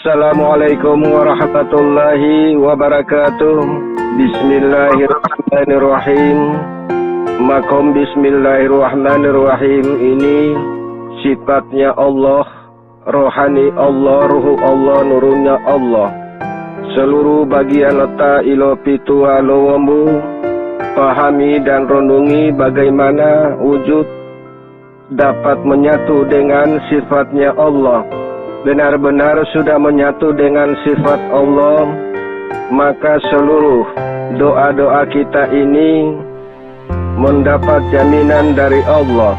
Assalamualaikum warahmatullahi wabarakatuh. Bismillahirrahmanirrahim. Makom bismillahirrahmanirrahim ini sifatnya Allah, rohani Allah, ruhu Allah, nurunnya Allah. Seluruh bagian letak ilo pitu alowambu, pahami dan renungi bagaimana wujud dapat menyatu dengan sifatnya Allah. Benar-benar sudah menyatu dengan sifat Allah, maka seluruh doa-doa kita ini mendapat jaminan dari Allah.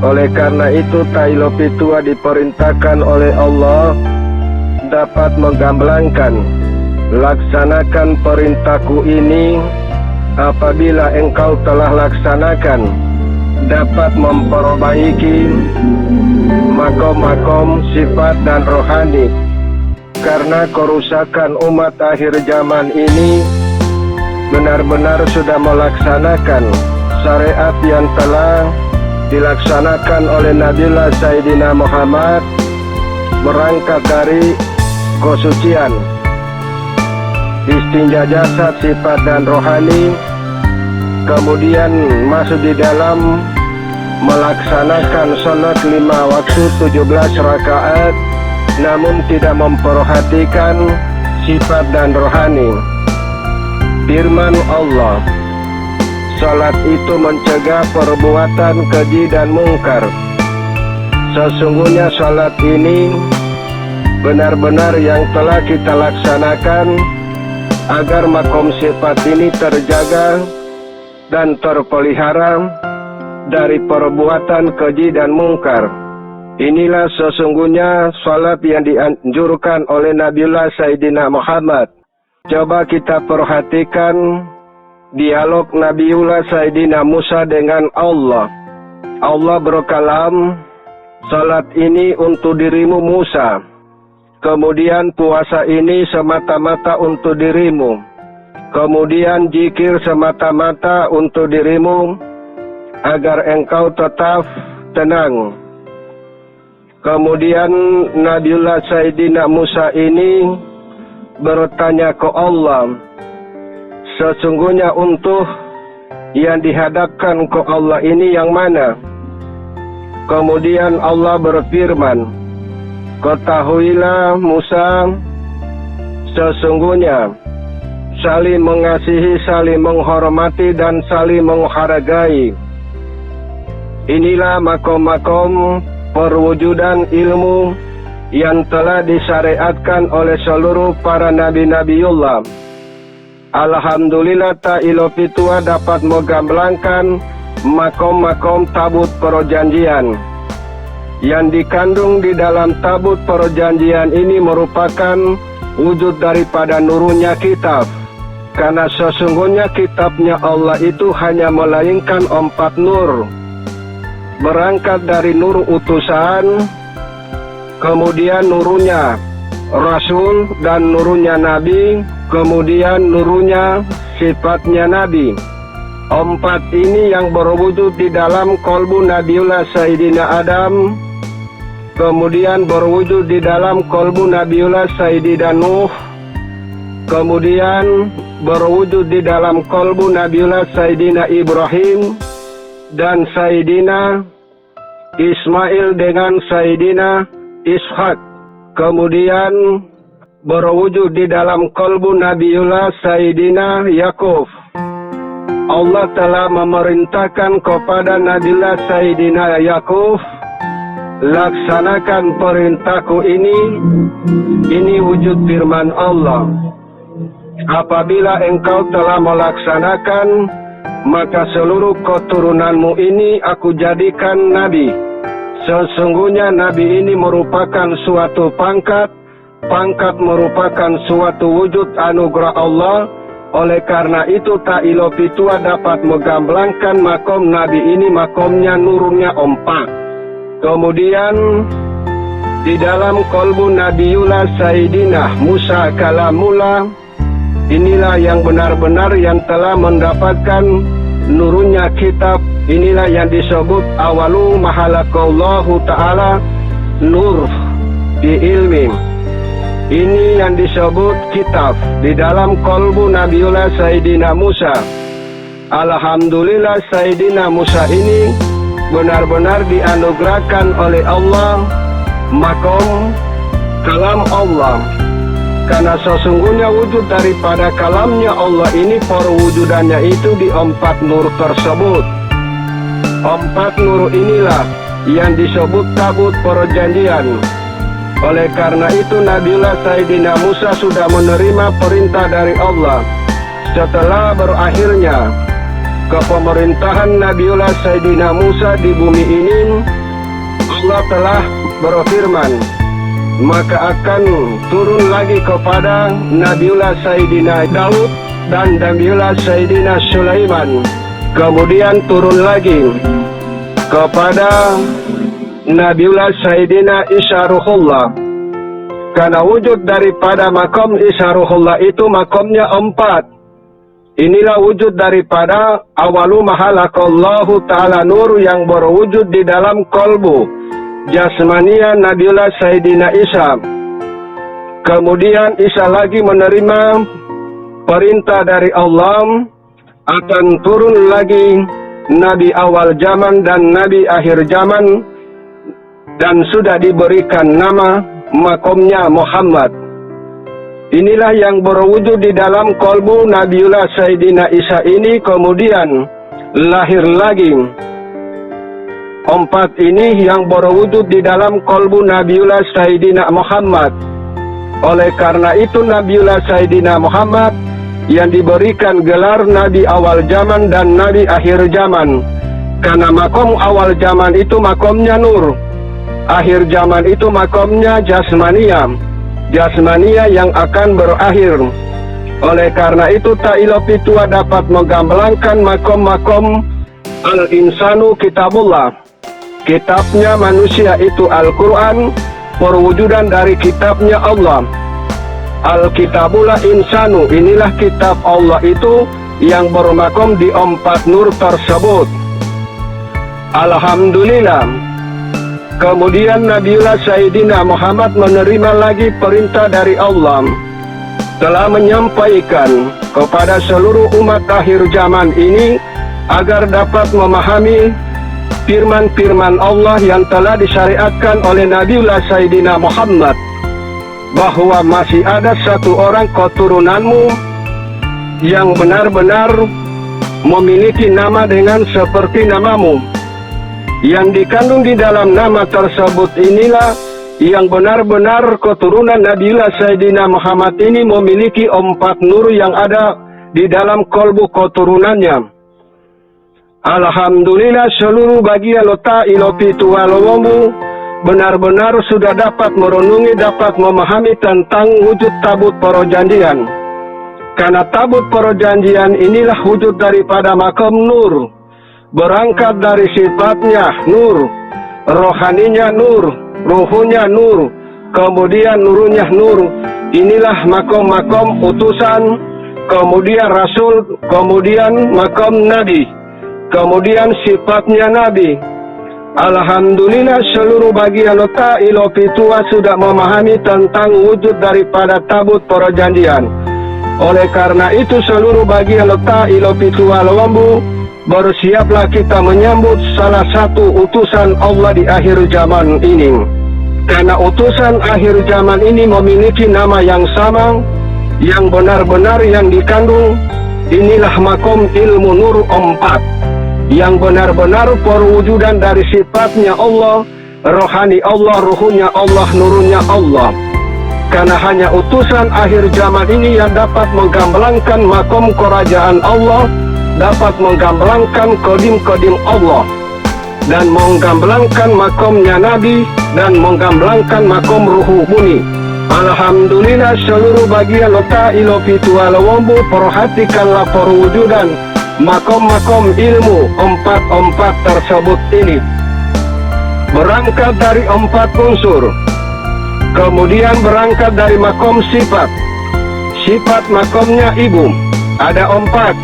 Oleh karena itu Tailo Pitua diperintahkan oleh Allah dapat menggamblangkan, laksanakan perintahku ini. Apabila engkau telah laksanakan, dapat memperbaiki makom-makom sifat dan rohani. Karena kerusakan umat akhir zaman ini benar-benar sudah melaksanakan syariat yang telah dilaksanakan oleh Nabiullah Sayyidina Muhammad, berangkat dari kesucian, istinja jasad, sifat dan rohani, kemudian masuk di dalam melaksanakan sholat 5 waktu 17 rakaat, namun tidak memperhatikan sifat dan rohani. Firman Allah, sholat itu mencegah perbuatan keji dan mungkar. Sesungguhnya sholat ini benar-benar yang telah kita laksanakan agar makom sifat ini terjaga dan terpelihara dari perbuatan keji dan mungkar. Inilah sesungguhnya salat yang dianjurkan oleh Nabiullah Sayyidina Muhammad. Coba kita perhatikan dialog Nabiullah Sayyidina Musa dengan Allah. Allah berkalam, salat ini untuk dirimu Musa. Kemudian puasa ini semata-mata untuk dirimu. Kemudian zikir semata-mata untuk dirimu, agar engkau tetap tenang. Kemudian Nabiullah Sayyidina Musa ini bertanya ke Allah, sesungguhnya untuk yang dihadapkan ke Allah ini yang mana? Kemudian Allah berfirman, ketahuilah Musa, sesungguhnya saling mengasihi, saling menghormati, dan saling menghargai. Inilah makom-makom perwujudan ilmu yang telah disyariatkan oleh seluruh para nabi-nabiullah. Alhamdulillah Tailo Pitua dapat menggamblangkan makom-makom tabut perjanjian. Yang dikandung di dalam tabut perjanjian ini merupakan wujud daripada nurunnya kitab. Karena sesungguhnya kitabnya Allah itu hanya melainkan 4 nur. Berangkat dari nur utusan, kemudian nurunnya Rasul dan nurunnya Nabi, kemudian nurunnya sifatnya Nabi. 4 ini yang berwujud di dalam kolbu Nabiullah Sayyidina Adam, kemudian berwujud di dalam kolbu Nabiullah Sayyidina Nuh, kemudian berwujud di dalam kolbu Nabiullah Sayyidina Ibrahim dan Sayyidina Ismail dengan Sayyidina Ishak. Kemudian berwujud di dalam kolbu Nabiullah Sayyidina Yakub. Allah telah memerintahkan kepada Nabiullah Sayyidina Yakub, laksanakan perintahku ini wujud firman Allah. Apabila engkau telah melaksanakan, maka seluruh keturunanmu ini aku jadikan nabi. Sesungguhnya nabi ini merupakan suatu pangkat merupakan suatu wujud anugerah Allah. Oleh karena itu Tailo Pitua dapat menggamblangkan makom nabi ini, makomnya nurunnya 4. Kemudian di dalam kolbu Nabiullah Sayyidina Musa kalamullah, inilah yang benar-benar yang telah mendapatkan nurunnya kitab. Inilah yang disebut awalu mahalakallahu ta'ala nur di ilmi. Ini yang disebut kitab di dalam kolbu Nabiullah Sayyidina Musa. Alhamdulillah Sayyidina Musa ini benar-benar dianugerahkan oleh Allah makom kalam Allah. Karena sesungguhnya wujud daripada kalamnya Allah ini perwujudannya itu di 4 nur tersebut. 4 nur inilah yang disebut tabut perjanjian. Oleh karena itu Nabiullah Sayyidina Musa sudah menerima perintah dari Allah. Setelah berakhirnya kepemerintahan Nabiullah Sayyidina Musa di bumi ini, Allah telah berfirman, maka akan turun lagi kepada Nabiullah Sayyidina Daud dan Nabiullah Sayyidina Sulaiman. Kemudian turun lagi kepada Nabiullah Sayyidina Isa Ruhullah. Karena wujud daripada makom Isa Ruhullah itu makomnya 4. Inilah wujud daripada awalu mahalakallahu ta'ala nur yang berwujud di dalam kolbu jasmania Nabiullah Sayyidina Isa. Kemudian Isa lagi menerima perintah dari Allah akan turun lagi Nabi awal zaman dan Nabi akhir zaman, dan sudah diberikan nama makomnya Muhammad. Inilah yang berwujud di dalam kolbu Nabiullah Sayyidina Isa ini. Kemudian lahir lagi 4 ini yang berwujud di dalam kolbu Nabiullah Sayyidina Muhammad. Oleh karena itu Nabiullah Sayyidina Muhammad yang diberikan gelar Nabi awal zaman dan Nabi akhir zaman. Karena makom awal zaman itu makomnya nur, akhir zaman itu makomnya jasmania. Jasmania yang akan berakhir. Oleh karena itu Ta'ila Pitua dapat menggambarkan makom-makom al-insanu kitabullah. Kitabnya manusia itu Al-Quran, perwujudan dari kitabnya Allah. Al-kitabullah insanu, inilah kitab Allah itu yang bermakom di 4 nur tersebut. Alhamdulillah. Kemudian Nabiullah Sayyidina Muhammad menerima lagi perintah dari Allah, telah menyampaikan kepada seluruh umat akhir zaman ini agar dapat memahami firman-firman Allah yang telah disyariatkan oleh Nabiullah Sayyidina Muhammad, bahwa masih ada 1 orang keturunanmu yang benar-benar memiliki nama dengan seperti namamu. Yang dikandung di dalam nama tersebut inilah yang benar-benar keturunan Nabiullah Sayyidina Muhammad ini memiliki 4 nur yang ada di dalam kolbu keturunannya. Alhamdulillah seluruh bagian lota ilopitu walawambu benar-benar sudah dapat merenungi, dapat memahami tentang wujud tabut perjanjian. Karena tabut perjanjian inilah wujud daripada makam nur, berangkat dari sifatnya nur, rohaninya nur, ruhunya nur, kemudian nurunya nur. Inilah makom-makom utusan, kemudian rasul, kemudian makom nabi, kemudian sifatnya nabi. Alhamdulillah seluruh bagian Ta'ila Pitua sudah memahami tentang wujud daripada tabut perjanjian. Oleh karena itu seluruh bagian Ta'ila Pitua Lawambu, bersiaplah kita menyambut salah satu utusan Allah di akhir zaman ini. Karena utusan akhir zaman ini memiliki nama yang sama, yang benar-benar yang dikandung. Inilah makom ilmu nur 4, yang benar-benar perwujudan dari sifatnya Allah, rohani Allah, ruhunya Allah, nurunnya Allah. Karena hanya utusan akhir zaman ini yang dapat menggamblangkan makom kerajaan Allah, dapat menggamblangkan kodim-kodim Allah, dan menggamblangkan makomnya Nabi, dan menggamblangkan makom ruhu muni. Alhamdulillah seluruh bagian Ta'ila Pitua Lawambu, perhatikanlah perwujudan makom-makom ilmu 4 tersebut ini. Berangkat dari 4 unsur, kemudian berangkat dari makom sifat. Sifat makomnya ibu ada 4,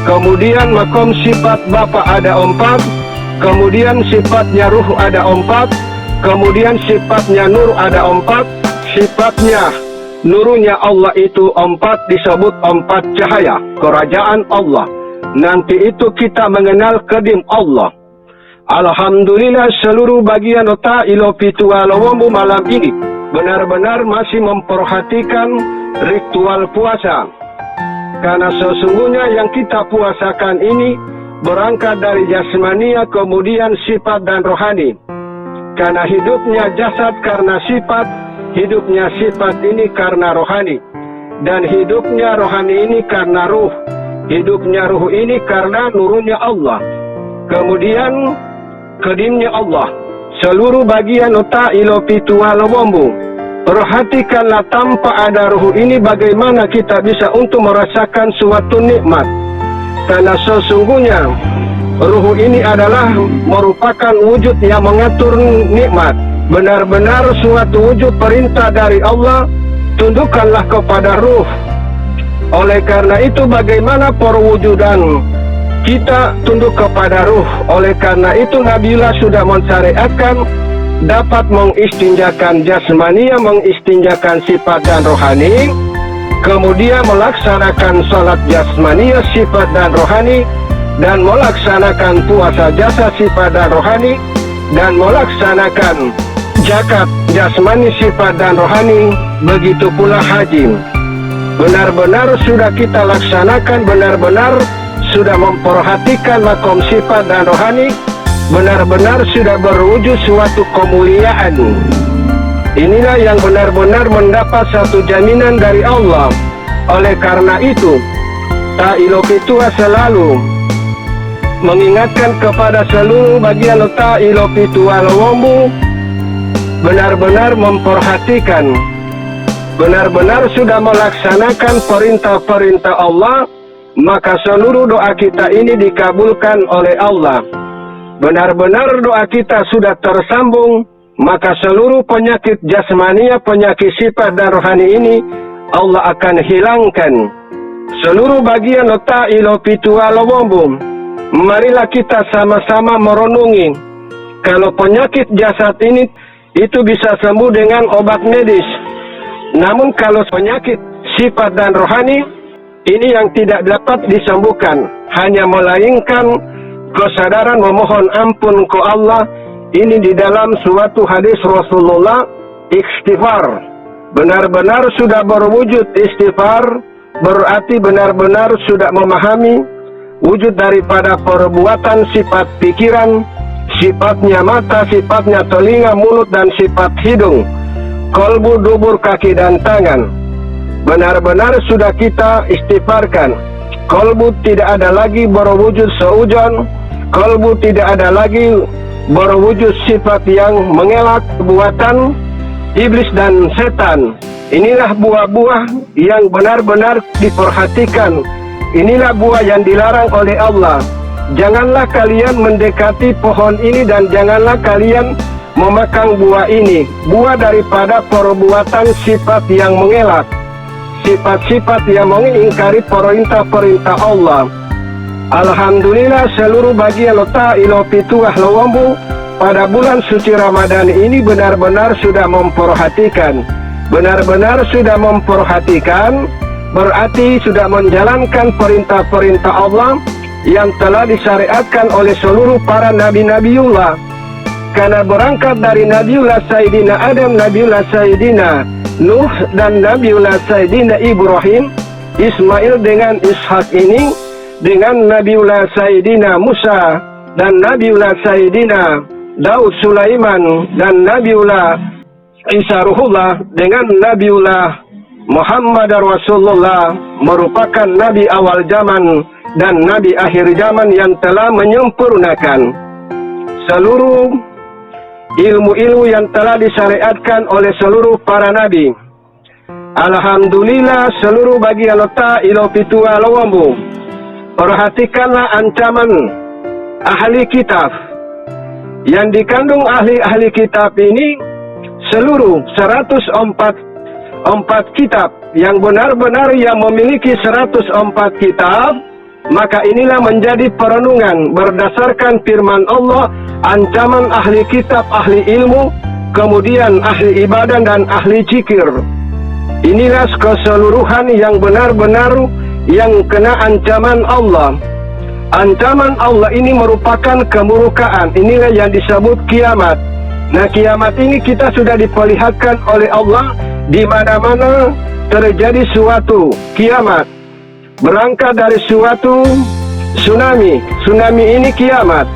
kemudian makom sifat bapak ada 4, kemudian sifatnya ruh ada 4, kemudian sifatnya nur ada 4, sifatnya Nurunya Allah itu 4 disebut 4 cahaya kerajaan Allah. Nanti itu kita mengenal kedim Allah. Alhamdulillah seluruh bagian otak ilo pitua lowombu malam ini benar-benar masih memperhatikan ritual puasa. Karena sesungguhnya yang kita puasakan ini berangkat dari jasmania kemudian sifat dan rohani. Karena hidupnya jasad karena sifat, hidupnya sifat ini karena rohani. Dan hidupnya rohani ini karena ruh. Hidupnya ruh ini karena nurunnya Allah. Kemudian kedimnya Allah. Seluruh bagian otak ilo pitua lowombu. Perhatikanlah tanpa ada ruh ini bagaimana kita bisa untuk merasakan suatu nikmat. Karena sesungguhnya ruh ini adalah merupakan wujud yang mengatur nikmat. Benar-benar suatu wujud perintah dari Allah, tundukkanlah kepada ruh. Oleh karena itu bagaimana perwujudan kita tunduk kepada ruh. Oleh karena itu Nabiullah sudah mensyariatkan dapat mengistinjakan jasmania, mengistinjakan sifat dan rohani, kemudian melaksanakan salat jasmania, sifat dan rohani, dan melaksanakan puasa jasa sifat dan rohani, dan melaksanakan zakat jasmani, sifat dan rohani, begitu pula haji. Benar-benar sudah kita laksanakan, benar-benar sudah memperhatikan makom sifat dan rohani, benar-benar sudah berwujud suatu kemuliaan. Inilah yang benar-benar mendapat satu jaminan dari Allah. Oleh karena itu, Ta'ilo Pitua selalu mengingatkan kepada seluruh bagian Ta'ilo Pitua Lowombu benar-benar memperhatikan, benar-benar sudah melaksanakan perintah-perintah Allah, maka seluruh doa kita ini dikabulkan oleh Allah. Benar-benar doa kita sudah tersambung, maka seluruh penyakit jasmania, penyakit sifat dan rohani ini Allah akan hilangkan. Seluruh bagian otak ilo pitua lowombu, marilah kita sama-sama merenungi. Kalau penyakit jasad ini itu bisa sembuh dengan obat medis. Namun kalau penyakit sifat dan rohani ini yang tidak dapat disembuhkan, hanya melainkan kesadaran memohon ampun ke Allah. Ini di dalam suatu hadis Rasulullah, istighfar. Benar-benar sudah berwujud istighfar, berarti benar-benar sudah memahami wujud daripada perbuatan sifat pikiran, sifatnya mata, sifatnya telinga, mulut, dan sifat hidung, kolbu, dubur, kaki, dan tangan. Benar-benar sudah kita istighfarkan. Kolbu tidak ada lagi berwujud seujon, kolbu tidak ada lagi berwujud sifat yang mengelak perbuatan iblis dan setan. Inilah buah-buah yang benar-benar diperhatikan. Inilah buah yang dilarang oleh Allah. Janganlah kalian mendekati pohon ini dan janganlah kalian memakan buah ini. Buah daripada perbuatan sifat yang mengelak, sifat-sifat yang mengingkari perintah-perintah Allah. Alhamdulillah seluruh bagian Ta'ilo Pitua Lowombu pada bulan suci Ramadan ini benar-benar sudah memperhatikan. Benar-benar sudah memperhatikan, berarti sudah menjalankan perintah-perintah Allah yang telah disyariatkan oleh seluruh para nabi-nabiullah. Karena berangkat dari Nabiullah Sayyidina Adam, Nabiullah Sayyidina Nuh, dan Nabiullah Sayyidina Ibrahim, Ismail dengan Ishak ini, dengan Nabiullah Sayyidina Musa, dan Nabiullah Sayyidina Daud Sulaiman, dan Nabiullah Isa Ruhullah, dengan Nabiullah Muhammad Rasulullah, merupakan Nabi awal zaman dan Nabi akhir zaman yang telah menyempurnakan seluruh ilmu-ilmu yang telah disyariatkan oleh seluruh para nabi. Alhamdulillah seluruh bagian Ta'ilo Pitua Lowombu, perhatikanlah ancaman ahli kitab. Yang dikandung ahli-ahli kitab ini seluruh 104 kitab yang benar-benar yang memiliki 104 kitab, maka inilah menjadi perenungan berdasarkan firman Allah, ancaman ahli kitab, ahli ilmu, kemudian ahli ibadah dan ahli zikir. Inilah keseluruhan yang benar-benar yang kena ancaman Allah. Ancaman Allah ini merupakan kemurkaan. Inilah yang disebut kiamat. Nah, kiamat ini kita sudah diperlihatkan oleh Allah di mana-mana terjadi suatu kiamat. Berangkat dari suatu tsunami. Tsunami ini kiamat.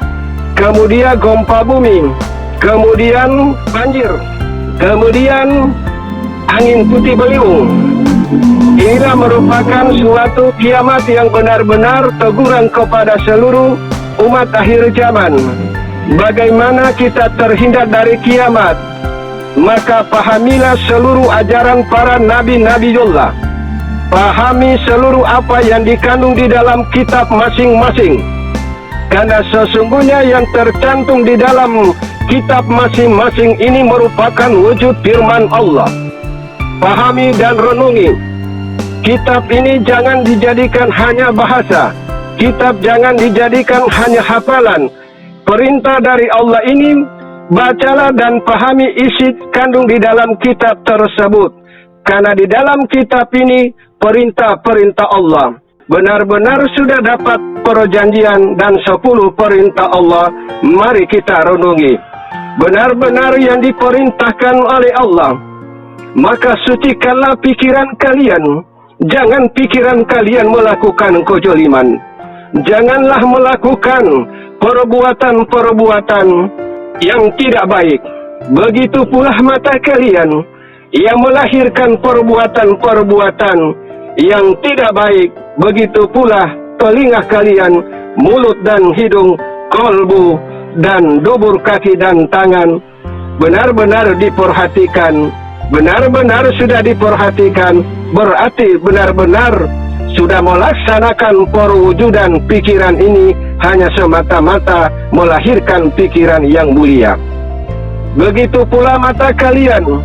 Kemudian gempa bumi. Kemudian banjir. Kemudian angin putih beliung. Inilah merupakan suatu kiamat yang benar-benar teguran kepada seluruh umat akhir zaman. Bagaimana kita terhindar dari kiamat? Maka pahamilah seluruh ajaran para nabi-nabiullah. Pahami seluruh apa yang dikandung di dalam kitab masing-masing. Karena sesungguhnya yang tercantum di dalam kitab masing-masing ini merupakan wujud firman Allah. Pahami dan renungi. Kitab ini jangan dijadikan hanya bahasa. Kitab jangan dijadikan hanya hafalan. Perintah dari Allah ini, bacalah dan pahami isi kandung di dalam kitab tersebut. Karena di dalam kitab ini, perintah-perintah Allah. Benar-benar sudah dapat perjanjian dan 10 perintah Allah. Mari kita renungi. Benar-benar yang diperintahkan oleh Allah. Maka sucikanlah pikiran kalian. Jangan pikiran kalian melakukan kezaliman. Janganlah melakukan perbuatan-perbuatan yang tidak baik. Begitu pula mata kalian yang melahirkan perbuatan-perbuatan yang tidak baik. Begitu pula telinga kalian, mulut dan hidung, kolbu dan dubur kaki dan tangan. Benar-benar diperhatikan. Benar-benar sudah diperhatikan, berarti benar-benar sudah melaksanakan perwujudan pikiran ini hanya semata-mata melahirkan pikiran yang mulia. Begitu pula mata kalian,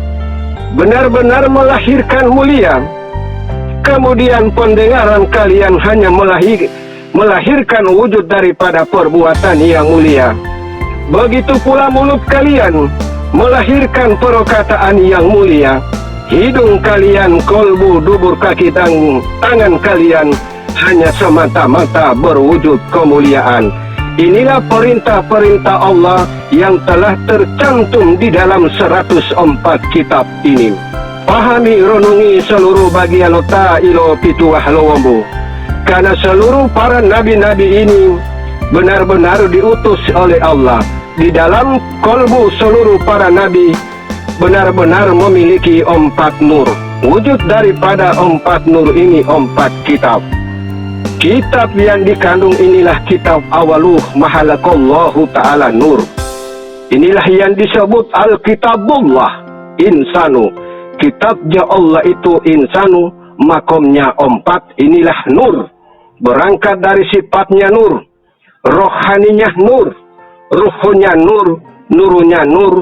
benar-benar melahirkan mulia. Kemudian pendengaran kalian hanya melahirkan wujud daripada perbuatan yang mulia. Begitu pula mulut kalian, melahirkan perkataan yang mulia. Hidung kalian, kolbu, dubur kaki dan tangan kalian hanya semata-mata berwujud kemuliaan. Inilah perintah-perintah Allah yang telah tercantum di dalam 104 kitab ini. Pahami, renungi seluruh bagian lota ilo pituah lowombo. Karena seluruh para nabi-nabi ini benar-benar diutus oleh Allah. Di dalam kolbu seluruh para nabi benar-benar memiliki 4 nur. Wujud daripada 4 nur ini 4 kitab. Kitab yang dikandung inilah kitab awaluh mahalakallahu ta'ala nur. Inilah yang disebut Alkitabullah insanu. Kitabnya Allah itu insanu, makomnya 4. Inilah nur. Berangkat dari sifatnya nur, rohaninya nur, ruhnya nur, nurunya nur.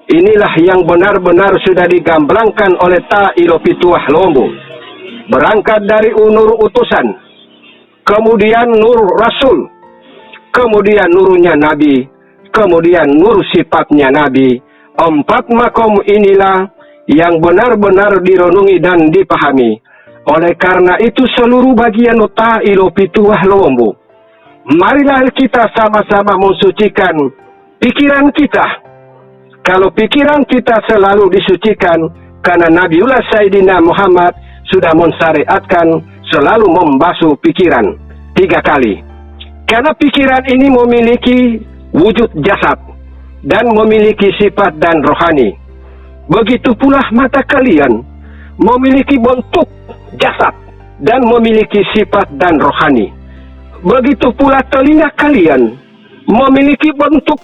Inilah yang benar-benar sudah digamblangkan oleh Ta'ilo Pituah Lombo. Berangkat dari nur utusan, kemudian nur rasul, kemudian nurnya nabi, kemudian nur sifatnya nabi. 4 makom inilah yang benar-benar direnungi dan dipahami. Oleh karena itu seluruh bagian Ta'ilo Pituah Lombo, marilah kita sama-sama mensucikan pikiran kita. Kalau pikiran kita selalu disucikan, karena Nabiullah Sayyidina Muhammad sudah mensyariatkan selalu membasuh pikiran 3 kali. Karena pikiran ini memiliki wujud jasad dan memiliki sifat dan rohani. Begitu pula mata kalian memiliki bentuk jasad dan memiliki sifat dan rohani. Begitu pula telinga kalian memiliki bentuk,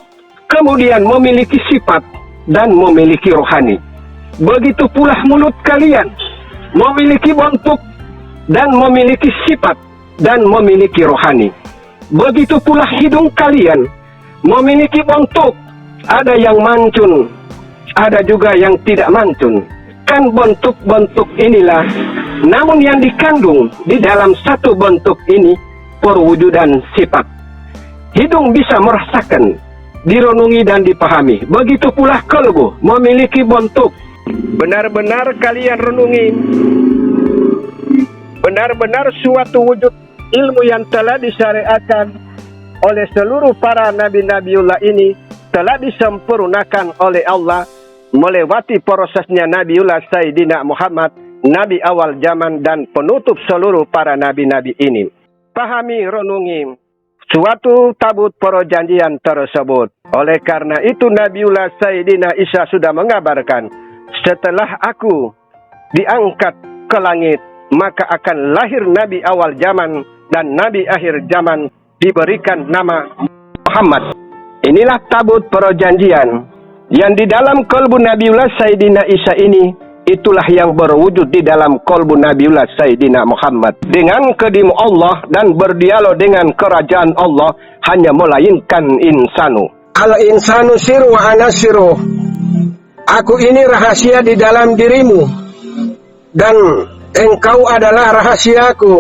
kemudian memiliki sifat dan memiliki rohani. Begitu pula mulut kalian memiliki bentuk dan memiliki sifat dan memiliki rohani. Begitu pula hidung kalian memiliki bentuk, ada yang mancun, ada juga yang tidak mancun. Kan bentuk-bentuk inilah, namun yang dikandung di dalam satu bentuk ini perwujudan sifat. Hidung bisa merasakan, direnungi dan dipahami. Begitu pula kalbu memiliki bentuk, benar-benar kalian renungi, benar-benar suatu wujud ilmu yang telah disyariatkan oleh seluruh para nabi-nabiullah ini telah disempurnakan oleh Allah melewati prosesnya Nabiullah Sayyidina Muhammad, Nabi awal zaman dan penutup seluruh para nabi-nabi ini. Pahami, renungi suatu tabut perjanjian tersebut. Oleh karena itu Nabiullah Sayyidina Isa sudah mengabarkan, setelah aku diangkat ke langit, maka akan lahir Nabi awal zaman dan Nabi akhir zaman diberikan nama Muhammad. Inilah tabut perjanjian yang di dalam kolbu Nabiullah Sayyidina Isa ini, itulah yang berwujud di dalam kolbu Nabiullah Sayyidina Muhammad. Dengan kedimu Allah dan berdialog dengan kerajaan Allah, hanya melainkan insanu. Al-insanu siru wa ana siru. Aku ini rahasia di dalam dirimu, dan engkau adalah rahasiaku.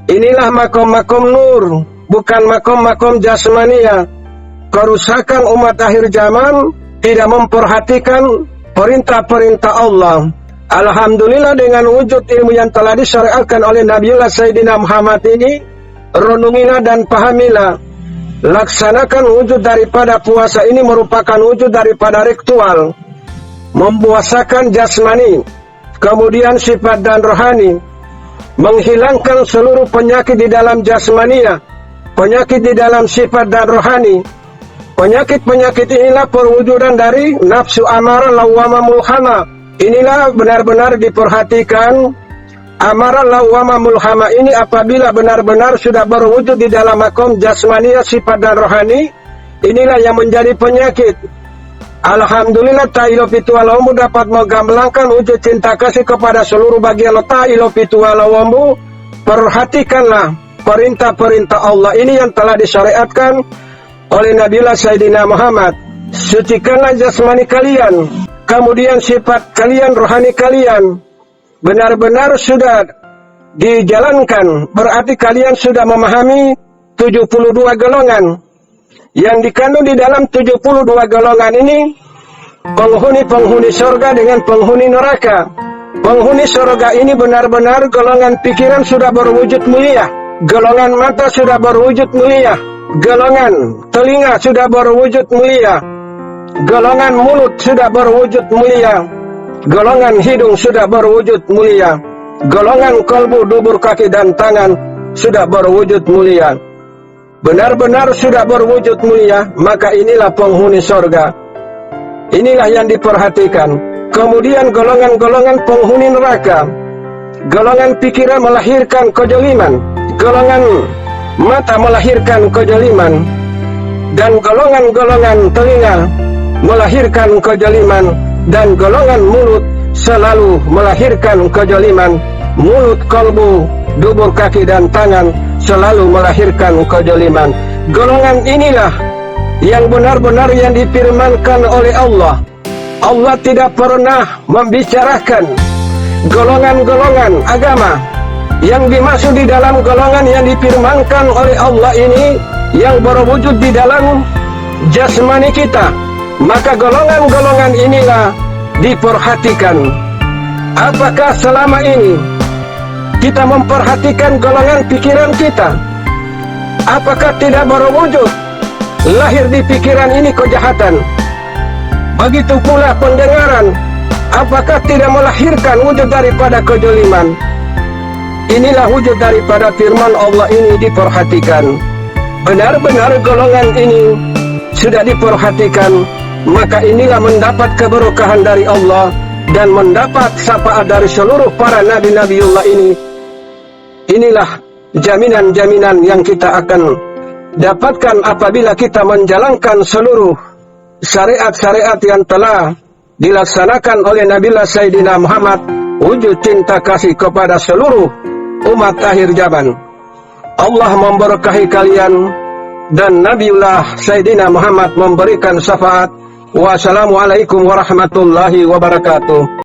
Inilah makom-makom nur, bukan makom-makom jasmania. Kerusakan umat akhir zaman tidak memperhatikan perintah-perintah Allah. Alhamdulillah dengan wujud ilmu yang telah disyariatkan oleh Nabiullah Sayyidina Muhammad ini, renungilah dan pahamilah. Laksanakan wujud daripada puasa ini merupakan wujud daripada ritual. Mempuasakan jasmani, kemudian sifat dan rohani. Menghilangkan seluruh penyakit di dalam jasmania, penyakit di dalam sifat dan rohani. Penyakit-penyakit inilah perwujudan dari nafsu amarah lawwamah mulhama. Inilah benar-benar diperhatikan. Amarah lawwamah mulhama ini apabila benar-benar sudah berwujud di dalam makom jasmania, sifat dan rohani, inilah yang menjadi penyakit. Alhamdulillah ta'ilo fitu alawamu dapat menggamblangkan wujud cinta kasih kepada seluruh bagian ta'ilo fitu alawamu. Perhatikanlah perintah-perintah Allah ini yang telah disyariatkan oleh Nabiullah Sayyidina Muhammad. Sucikanlah jasmani kalian, kemudian sifat kalian, rohani kalian benar-benar sudah dijalankan. Berarti kalian sudah memahami 72 golongan yang dikandung di dalam 72 golongan ini. Penghuni-penghuni surga dengan penghuni neraka. Penghuni surga ini benar-benar golongan pikiran sudah berwujud mulia, golongan mata sudah berwujud mulia, golongan telinga sudah berwujud mulia, golongan mulut sudah berwujud mulia, golongan hidung sudah berwujud mulia, golongan kalbu, dubur, kaki dan tangan sudah berwujud mulia. Benar-benar sudah berwujud mulia, maka inilah penghuni surga. Inilah yang diperhatikan. Kemudian golongan-golongan penghuni neraka. Golongan pikiran melahirkan kejoliman, golongan mata melahirkan kejoliman, dan golongan-golongan telinga melahirkan kejoliman, dan golongan mulut selalu melahirkan kejoliman. Mulut, kalbu, dubur, kaki dan tangan selalu melahirkan kejoliman. Golongan inilah yang benar-benar yang difirmankan oleh Allah. Allah tidak pernah membicarakan golongan-golongan agama. Yang dimaksud di dalam golongan yang difirmankan oleh Allah ini yang berwujud di dalam jasmani kita. Maka golongan-golongan inilah diperhatikan. Apakah selama ini kita memperhatikan golongan pikiran kita? Apakah tidak berwujud lahir di pikiran ini kejahatan? Begitu pula pendengaran, apakah tidak melahirkan wujud daripada kejoliman? Inilah wujud daripada firman Allah ini diperhatikan. Benar-benar golongan ini sudah diperhatikan, maka inilah mendapat keberkahan dari Allah dan mendapat syafaat dari seluruh para nabi-nabiullah ini. Inilah jaminan-jaminan yang kita akan dapatkan apabila kita menjalankan seluruh syariat-syariat yang telah dilaksanakan oleh Nabiullah Sayyidina Muhammad, wujud cinta kasih kepada seluruh umat akhir zaman. Allah memberkahi kalian dan Nabiullah Sayyidina Muhammad memberikan syafaat. Wassalamualaikum warahmatullahi wabarakatuh.